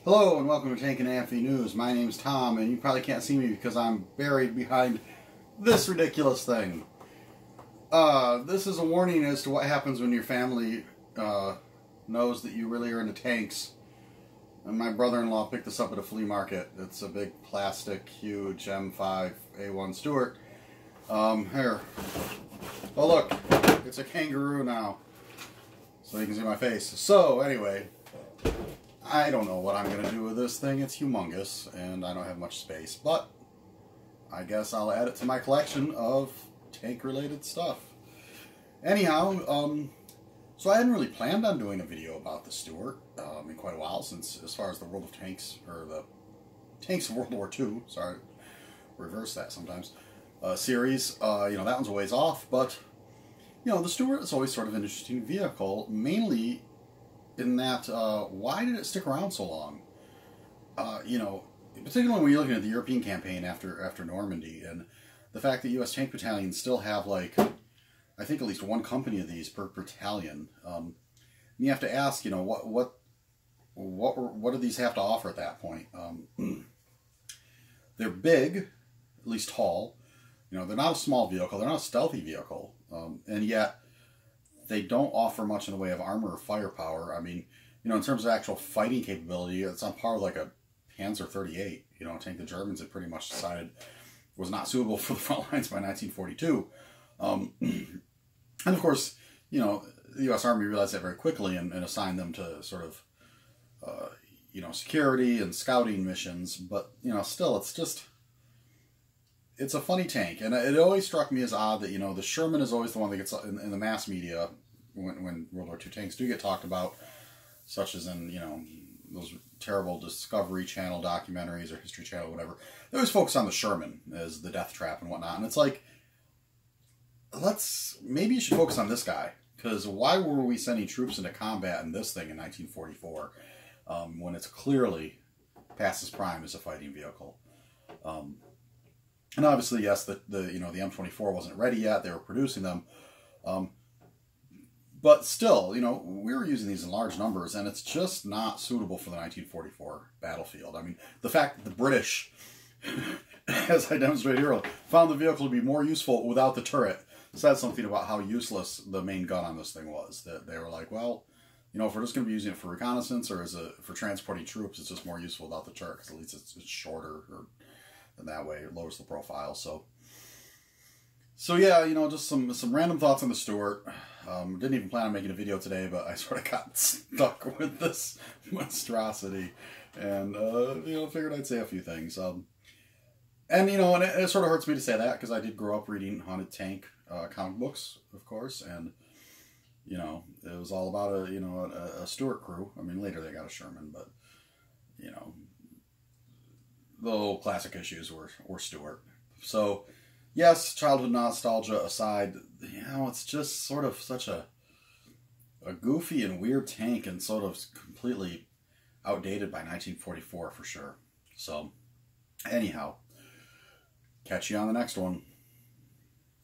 Hello and welcome to Tank and AFV News. My name's Tom, and you probably can't see me because I'm buried behind this ridiculous thing. This is a warning as to what happens when your family knows that you really are into tanks. And my brother-in-law picked this up at a flea market. It's a big plastic, huge M5 Stuart. Here. Oh look, it's a kangaroo now. So you can see my face. So anyway, I don't know what I'm going to do with this thing. It's humongous, and I don't have much space. But I guess I'll add it to my collection of tank-related stuff. Anyhow, so I hadn't really planned on doing a video about the Stuart in quite a while, since as far as the World of Tanks, or the Tanks of World War II, sorry, reverse that sometimes, series, that one's a ways off, but, the Stuart is always sort of an interesting vehicle, mainly in that, why did it stick around so long? Particularly when you're looking at the European campaign after Normandy, and the fact that U.S. tank battalions still have, like, I think at least one company of these per battalion. And you have to ask, what do these have to offer at that point? They're big, at least tall. They're not a small vehicle. They're not a stealthy vehicle. And yet, they don't offer much in the way of armor or firepower. I mean, in terms of actual fighting capability, it's on par with like a Panzer 38, a tank the Germans had pretty much decided was not suitable for the front lines by 1942. And of course, the U.S. Army realized that very quickly and assigned them to sort of, security and scouting missions. But, still, it's a funny tank. And it always struck me as odd that, the Sherman is always the one that gets in the mass media when World War II tanks do get talked about, such as in, those terrible Discovery Channel documentaries or History Channel, whatever. They always focus on the Sherman as the death trap and whatnot. And it's like, maybe you should focus on this guy. Because why were we sending troops into combat in this thing in 1944 when it's clearly past its prime as a fighting vehicle? And obviously, yes, the M24 wasn't ready yet. They were producing them. But still, we were using these in large numbers, and it's just not suitable for the 1944 battlefield. I mean, the fact that the British, as I demonstrated earlier, found the vehicle to be more useful without the turret says something about how useless the main gun on this thing was. That they were like, well, if we're just going to be using it for reconnaissance or for transporting troops, it's just more useful without the turret, because at least it's shorter, and that way it lowers the profile. So yeah, just some random thoughts on the Stuart. Didn't even plan on making a video today, but I sort of got stuck with this monstrosity, and figured I'd say a few things. And it sort of hurts me to say that, because I did grow up reading Haunted Tank comic books, of course, and it was all about a Stuart crew. I mean, later they got a Sherman, but the old classic issues were Stuart. So yes, childhood nostalgia aside, it's just sort of such a goofy and weird tank, and sort of completely outdated by 1944 for sure. So anyhow, catch you on the next one.